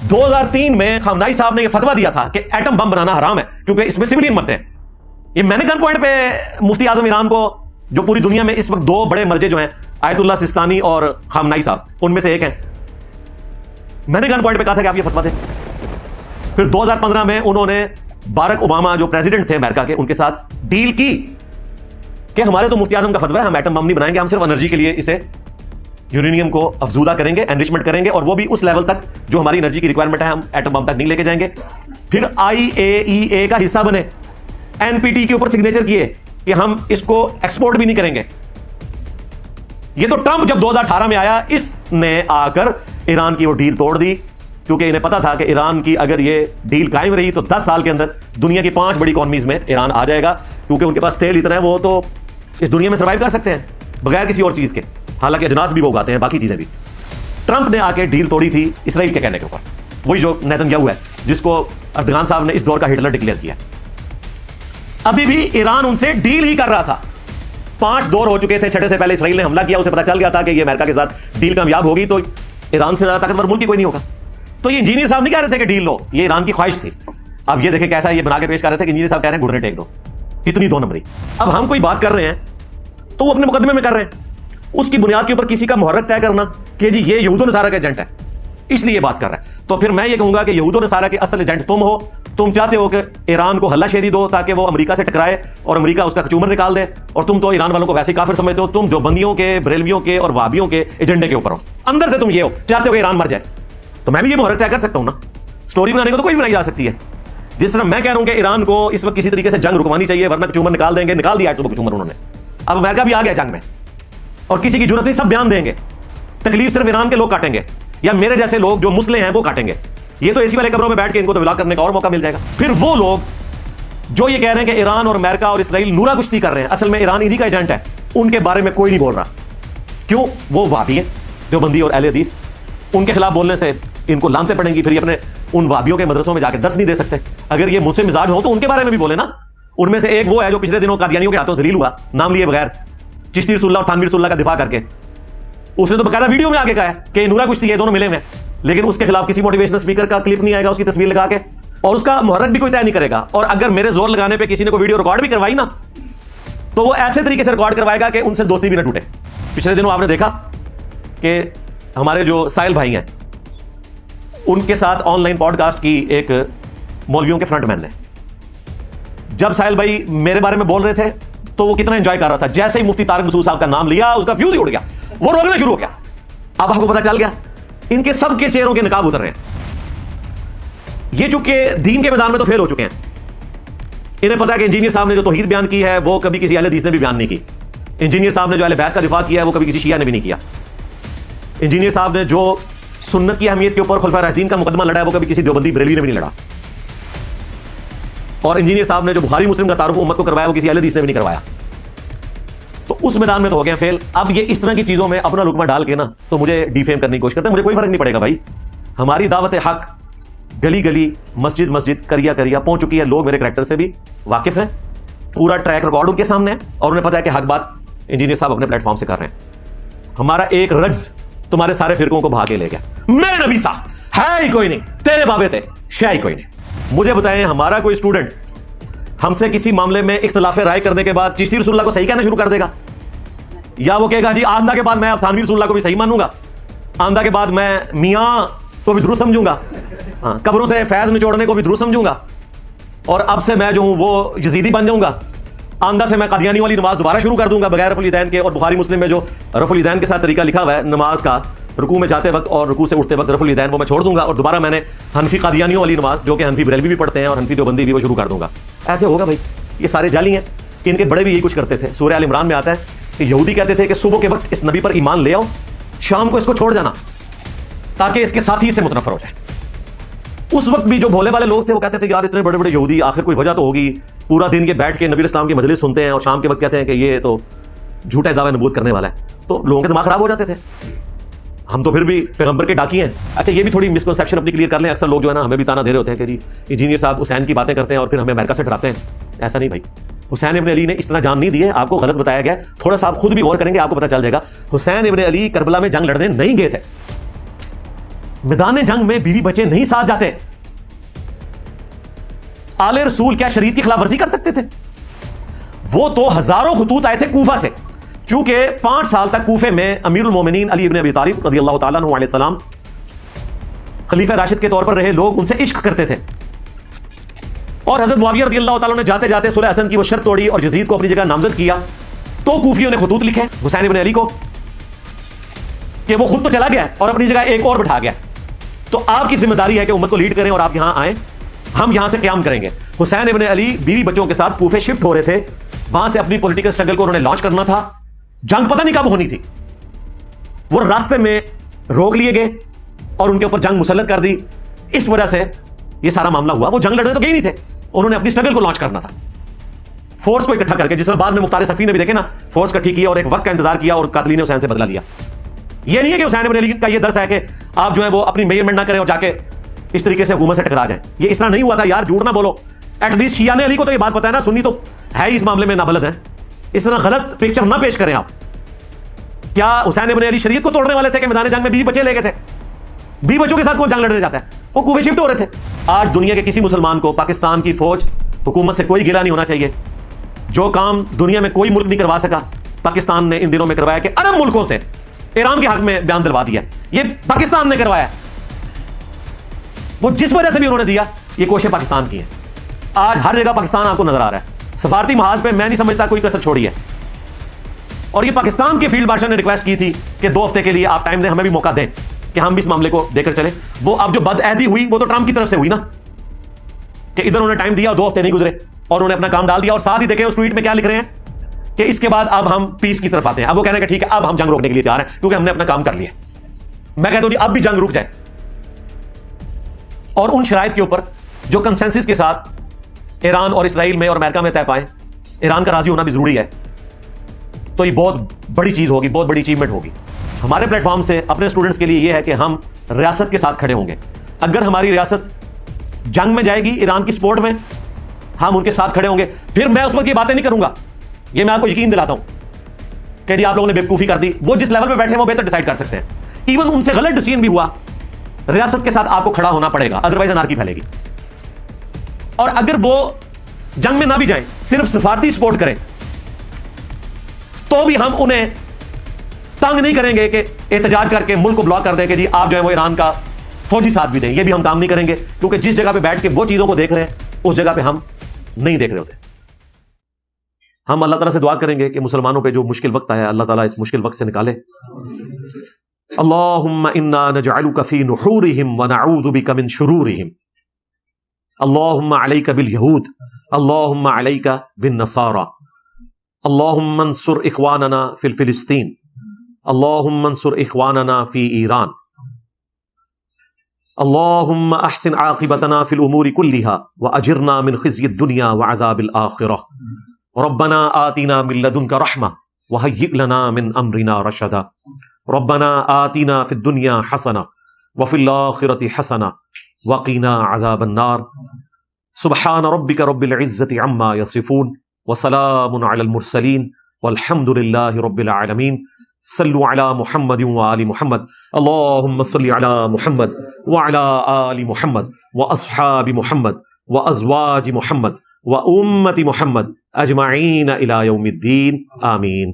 2003 में खामनाई साहब ने यह फतवा दिया था कि एटम बम बनाना हराम है क्योंकि इसमें सिविलियन मरते हैं। ये मैंने गन पॉइंट पे मुफ्ती आजम ईरान को, जो पूरी दुनिया में इस वक्त दो बड़े मर्जे जो हैं आयतुल्लाह सिस्तानी और खामनाई साहब, उनमें से एक हैं, मैंने गन पॉइंट पे कहा था कि आप ये फतवा दें। फिर 2015 में उन्होंने बारक ओबामा जो प्रेसिडेंट थे अमेरिका के, उनके साथ डील की कि हमारे तो मुफ्ती आजम का फतवा है, हम एटम बम नहीं बनाएंगे, हम सिर्फ एनर्जी के लिए इसे यूरेनियम को अफजूदा करेंगे, एनरिचमेंट करेंगे, और वो भी उस लेवल तक जो हमारी एनर्जी की रिक्वायरमेंट है हम एटम बम तक नहीं लेके जाएंगे। फिर IAEA का हिस्सा बने, NPT के ऊपर सिग्नेचर किए कि हम इसको एक्सपोर्ट भी नहीं करेंगे। ये तो ट्रंप जब 2018 में आया, इसने आकर ईरान की वो डील तोड़ दी, क्योंकि इन्हें पता था कि ईरान की अगर ये डील कायम रही तो 10 साल के अंदर दुनिया की 5 बड़ी इकोनॉमीज में ईरान आ जाएगा, क्योंकि उनके पास तेल इतना है, वो तो इस दुनिया में सर्वाइव कर सकते हैं बगैर किसी और चीज के। हालांकि अजनास भी वो उगाते हैं, बाकी चीजें भी। ट्रंप ने आके डील तोड़ी थी इसराइल के कहने के ऊपर, वही जो नेतन्याहू है, जिसको अर्दगान साहब ने इस दौर का हिटलर डिक्लेयर किया। अभी भी ईरान उनसे डील ही कर रहा था। 5 दौर हो चुके थे, छठे से पहले इसराइल ने हमला किया, उसे पता चल गया था कि ये अमेरिका के साथ डील कामयाब होगी तो ईरान से ज्यादा ताकतवर मुल्क ही कोई नहीं होगा। तो ये इंजीनियर साहब नहीं कह रहे थे कि डील लो, ये ईरान की ख्वाहिश थी। अब ये देखें कैसा ये बना के पेश कर रहे थे कि इंजीनियर साहब कह रहे हैं घुटने टेक दो, इतनी 2 नंबरी। अब हम कोई बात कर रहे हैं तो वो अपने मुकदमे में कर रहे हैं, उसकी बुनियाद के ऊपर किसी का मुहर्रक तय करना कि जी ये यहूद नसारा का एजेंट है, इसलिए बात कर रहा है। तो फिर मैं ये कहूंगा कि यहूद नसारा के असल एजेंट तुम हो। तुम चाहते हो कि ईरान को हल्लाशेरी दो ताकि वो अमेरिका से टकराए और अमेरिका उसका कचूमर निकाल दे, और तुम तो ईरान वालों को वैसे ही काफिर समझते हो। तुम जो बंदियों के, बरेलवियों के और वाबियों के एजेंडे के ऊपर हो, अंदर से तुम ये हो, चाहते हो कि ईरान मर जाए। तो मैं भी ये मुहर्रक तय कर सकता हूं ना, स्टोरी बनाने को तो कोई भी बनाई जा सकती है। जिस तरह मैं कह रहा हूं कि ईरान को इस वक्त किसी तरीके से जंग रुकवानी चाहिए, वरना कचूमर निकाल देंगे, निकाल दिया सुबह कचूमर उन्होंने। अब अमेरिका भी आ गया जंग में और किसी की जरूरत नहीं, सब बयान देंगे। तकलीफ सिर्फ ईरान के लोग काटेंगे या मेरे जैसे लोग जो मुस्लिम हैं वो काटेंगे। ये तो एसी वाले कब्रों में बैठ के इनको तो विलाग करने का और मौका मिल जाएगा। फिर वो लोग जो ये कह रहे हैं कि ईरान और अमेरिका और इसराइल नूरा कुश्ती कर रहे हैं, असल में ईरान इन्हीं का एजेंट है, उनके बारे में कोई नहीं बोल रहा। क्यों? वो वाबी हैं, देवबंदी और अहले हदीस। उनके खिलाफ बोलने से इनको लानते पड़ेंगी, फिर ये अपने उन वाबियों के मदरसों में जाकर दर्स नहीं दे सकते। अगर ये मुझसे मिजाज हो तो उनके बारे में भी बोले ना। उनमें से एक वो है जो पिछले दिनों कादियानियों के हाथों जलील हुआ, नाम लिए बगैर, चिश्ती रसूलुल्लाह और थानवी रसूलुल्लाह का दिफा करके। उसने तो बकायदा वीडियो में आगे कहा है कि नूरा कुश्ती है, दोनों मिले हुए हैं, लेकिन उसके खिलाफ किसी मोटिवेशनल स्पीकर का क्लिप नहीं आएगा उसकी तस्वीर लगा के, और उसका मुहर्रक भी कोई तय नहीं करेगा। और अगर मेरे जोर लगाने पे किसी ने कोई वीडियो रिकॉर्ड भी करवाई ना, तो वो ऐसे तरीके से रिकॉर्ड करवाएगा कि उनसे दोस्ती भी ना टूटे। पिछले दिनों आपने देखा कि हमारे जो साहिल भाई हैं, उनके साथ ऑनलाइन पॉडकास्ट की एक मौलवियों के फ्रंटमैन ने, जब साहिल भाई मेरे बारे में बोल रहे थे तो वो कितना एंजॉय कर रहा था। जैसे ही मुफ्ती तारिक मसूद साहब का नाम लिया, उसका फ्यूज ही उड़ गया, वो रोकना शुरू हो गया। अब आपको पता चल गया इनके सबके चेहरों के निकाब उतर रहे हैं। ये चूंकि दीन के मैदान में तो फेल हो चुके हैं, इन्हें पता है कि इंजीनियर साहब ने जो तौहीद बयान की है वो कभी किसी अहले हदीस ने भी बयान नहीं की। इंजीनियर साहब ने जो अहले बैत का दिफा किया है वो कभी किसी शिया ने भी नहीं किया। इंजीनियर साहब ने जो सुन्नत की अहमियत के ऊपर खुलफा राशिदीन का मुकदमा लड़ा है वो कभी किसी देवबंदी बरेलवी ने भी नहीं लड़ा। और इंजीनियर साहब ने जो बुखारी मुस्लिम का तारुफ उम्मत को करवाया वो किसी अहले हदीस ने भी नहीं करवाया। तो उस मैदान में तो हो गया फेल। अब ये इस तरह की चीजों में अपना रुकमा डाल के ना तो मुझे डिफेम करने की कोशिश करते हैं, मुझे कोई फर्क नहीं पड़ेगा भाई। हमारी दावत हक गली गली, मस्जिद मस्जिद, करिया करिया पहुंच चुकी है। लोग मेरे करैक्टर से भी वाकिफ हैं, पूरा ट्रैक रिकॉर्ड उनके सामने है और उन्हें पता है कि हक बात इंजीनियर साहब अपने प्लेटफॉर्म से कर रहे हैं। हमारा एक रज्ज तुम्हारे सारे फिरकों को भाग के ले गया। मैं नबी साहब है ही कोई नहीं, तेरे बाबे थे शाह ही कोई नहीं। मुझे बताएं, हमारा कोई स्टूडेंट हमसे किसी मामले में इख्तिलाफ राय करने के बाद चिश्ती रसूलुल्लाह को सही कहना शुरू कर देगा, या वो कहेगा जी आंदा के बाद मैं अब थानवी रसूलुल्लाह को भी सही मानूंगा, आंदा के बाद मैं मियां को भी दुरुस्त समझूंगा, कब्रों से फैज निचोड़ने को भी दुरुस्त समझूंगा, और अब से मैं जो हूं वो यजीदी बन जाऊंगा, आंदा से मैं कादियानी वाली नमाज दोबारा शुरू कर दूंगा बगैर रफुल यदैन के। और बुखारी मुस्लिम में जो रफुल यदैन के साथ तरीका लिखा हुआ है नमाज का, रुकू में जाते वक्त और रुकू से उठते वक्त रफुल यदैन वो मैं छोड़ दूंगा और दोबारा मैंने हनफी कादियानियों वाली नमाज, जो कि हनफी बरेलवी भी पढ़ते हैं और हनफी देवबंदी भी, वो शुरू कर दूंगा। ऐसे होगा भाई, ये सारे जाली हैं। इनके बड़े भी यही कुछ करते थे। सूरह आल इमरान में आता है कि यहूदी कहते थे कि सुबह के वक्त इस नबी पर ईमान ले आओ, शाम को इसको छोड़ जाना ताकि इसके साथी से मुतनफर हो जाए। उस वक्त भी जो भोले वाले लोग थे वो कहते थे यार इतने बड़े बड़े यहूदी, आखिर कोई वजह तो होगी, पूरा दिन के बैठ के नबी इस्लाम की मजलिस सुनते हैं और शाम के वक्त कहते हैं कि ये तो झूठा दावा नबूवत करने वाला है, तो लोगों के दिमाग खराब हो जाते थे। हम तो फिर भी पैगंबर के डाकी हैं। अच्छा, ये भी थोड़ी मिसकंसेप्शन अपनी क्लियर कर लें। अक्सर लोग जो है ना हमें भी ताना दे रहे होते हैं कि जी इंजीनियर साहब हुसैन की बातें करते हैं और फिर हमें अमेरिका से डराते हैं। ऐसा नहीं भाई, हुसैन इब्न अली ने इस तरह जान नहीं दी है, आपको गलत बताया गया। थोड़ा सा आप खुद भी गौर करेंगे आपको पता चल जाएगा, हुसैन इब्न अली करबला में जंग लड़ने नहीं गए थे। मैदान जंग में बीवी बच्चे नहीं साथ जाते। आले रसूल क्या शरीयत की खिलाफ वर्जी कर सकते थे? वो तो हजारों खतूत आए थे कूफा से, चूंकि 5 साल तक कूफे में अमीरुल मोमिनीन अली इब्न अबी तालिब रज़ियल्लाहु ताला अन्हु अलैहि सलाम खलीफा राशिद के तौर पर रहे, लोग उनसे इश्क करते थे। और हजरत मुआविया रज़ियल्लाहु ताला ने जाते जाते सुलह हसन की वो शर्त तोड़ी और यजीद को अपनी जगह नामजद किया। तो कूफियों ने खतूत लिखे हुसैन इब्न अली को कि वो खुद तो चला गया और अपनी जगह एक और बिठा गया, तो आपकी जिम्मेदारी है कि उम्मत को लीड करें और आप यहां आए, हम यहां से क्याम करेंगे। हुसैन इब्न अली बीवी बच्चों के साथ कूफे शिफ्ट हो रहे थे, वहां से अपनी पॉलिटिकल स्ट्रगल को उन्होंने लॉन्च करना था। जंग पता नहीं कब होनी थी, वो रास्ते में रोक लिए गए और उनके ऊपर जंग मुसल्लत कर दी। इस वजह से ये सारा मामला हुआ। वो जंग लड़ने तो गए नहीं थे, उन्होंने अपनी स्ट्रगल को लॉन्च करना था, फोर्स को इकट्ठा करके, जिसमें बाद में मुख्तार सफी ने भी देखे ना, फोर्स इकट्ठी किया और एक वक्त का इंतजार किया और कातलीन हुसैन से बदला लिया। ये नहीं है कि हुसैन इब्न अली का ये दर्स है कि आप जो है वो अपनी मेजरमेंट ना करें और जाके इस तरीके से हुकूमत से टकरा जाए। ये इस तरह नहीं हुआ था यार, झूठ ना बोलो। एटलीस्ट शिया ने अली को तो ये बात पता है ना, सुन्नी तो है ही इस मामले में नाबलद है। इस तरह गलत पिक्चर ना पेश करें आप। क्या हुसैन इब्न अली शरीयत को तोड़ने वाले थे कि मैदान जंग में बीवी बच्चे ले गए थे? बीवी बच्चों के साथ कौन जंग लड़ने जाता है? वो कूफे शिफ्ट हो रहे थे। आज दुनिया के किसी मुसलमान को पाकिस्तान की फौज हुकूमत से कोई गिला नहीं होना चाहिए। जो काम दुनिया में कोई मुल्क नहीं करवा सका, पाकिस्तान ने इन दिनों में करवाया कि अरब मुल्कों से ईरान के हक में बयान दिलवा दिया। ये पाकिस्तान ने करवाया। वो जिस वजह से भी उन्होंने दिया, ये कोशिश पाकिस्तान की है। आज हर जगह पाकिस्तान आपको नजर आ रहा है। सफारती महाज पे मैं नहीं समझता कोई कसर छोड़ी है। और ये पाकिस्तान के फील्ड मार्शल ने रिक्वेस्ट की थी कि 2 हफ्ते के लिए आप टाइम दें, हमें भी मौका दें कि हम भी इस मामले को देकर चले। वो अब जो बदअहदी हुई वो तो ट्रंप की तरफ से हुई ना, कि इधर उन्होंने टाइम दिया और 2 हफ्ते नहीं गुजरे और उन्होंने अपना काम डाल दिया। और साथ ही देखें उस ट्वीट में क्या लिख रहे हैं कि इसके बाद अब हम पीस की तरफ आते हैं। अब वो कह रहे हैं कि ठीक है, अब हम जंग रोकने के लिए तैयार हैं क्योंकि हमने अपना काम कर लिया। मैं कहता हूं अब भी जंग रुक जाए और उन शराइत के ऊपर जो कंसेंसस के साथ ईरान और इसराइल में और अमेरिका में तय पाए। ईरान का राजी होना भी जरूरी है। तो ये बहुत बड़ी चीज होगी, बहुत बड़ी अचीवमेंट होगी। हमारे प्लेटफॉर्म से अपने स्टूडेंट्स के लिए यह है कि हम रियासत के साथ खड़े होंगे। अगर हमारी रियासत जंग में जाएगी ईरान की सपोर्ट में, हम उनके साथ खड़े होंगे। फिर मैं उस वक्त ये बातें नहीं करूंगा, ये मैं आपको यकीन दिलाता हूं कि जी आप लोगों ने बेवकूफी कर दी। वो जिस लेवल पे बैठे हैं वो बेहतर डिसाइड कर सकते हैं। इवन उनसे गलत डिसीजन भी हुआ, रियासत के साथ आपको खड़ा होना पड़ेगा, अदरवाइज अनार्की फैलेगी। और अगर वो जंग में ना भी जाएं, सिर्फ सफारती सपोर्ट करें, तो भी हम उन्हें तंग नहीं करेंगे कि एहतजाज करके मुल्क को ब्लॉक कर दें कि जी आप जो है वो ईरान का फौजी साथ भी दें। ये भी हम काम नहीं करेंगे, क्योंकि जिस जगह पे बैठ के वो चीजों को देख रहे हैं उस जगह पे हम नहीं देख रहे होते। हम अल्लाह ताला से दुआ करेंगे कि मुसलमानों पे जो मुश्किल वक्त आया, अल्लाह ताला इस मुश्किल वक्त से निकाले। अल्लाहुम्मा इन्ना नजअलुका फी नुहुरिहिम व नऊदु बिका मिन शुरूरिहिम। अल्लाहुम्मा अलैका बिल यहूद, अल्लाहुम्मा अलैका बिन नसारा, अल्लाहुम्मा अंसुर इख्वानना फिल फिलिस्तीन, अल्लाहुम्मा अंसुर इख्वानना फी ईरान, अल्लाहुम्मा अहसिन आक़िबतना फिल उमूरि कुल्लिहा व अजिरना मिन खिज़्यिद दुनिया व अज़ाबिल आखिरह। रब्बना आतिना मिन लदुनका रहमा व हय्यि लना मिन अमरिना रशदा। रब्बना आतिना फिद दुनिया हसना व फिल आखिरति हसना व क़ीना अज़ाबन नार। सुब्हान रब्बिका रब्बिल इज़्ज़ति अम्मा यसिफून व सलामुन अलल मुरसलीन वल्हम्दुलिल्लाहि रब्बिल आलमीन। सल्लु अला मुहम्मद व आलि मुहम्मद। अल्लाहुम्मा सल्लि अला मुहम्मद व अला आलि मुहम्मद व अस्हाबि मुहम्मद व अज़वाजि मुहम्मद व उम्मति मुहम्मद अजमाइन इला यौमिद्दीन। आमीन।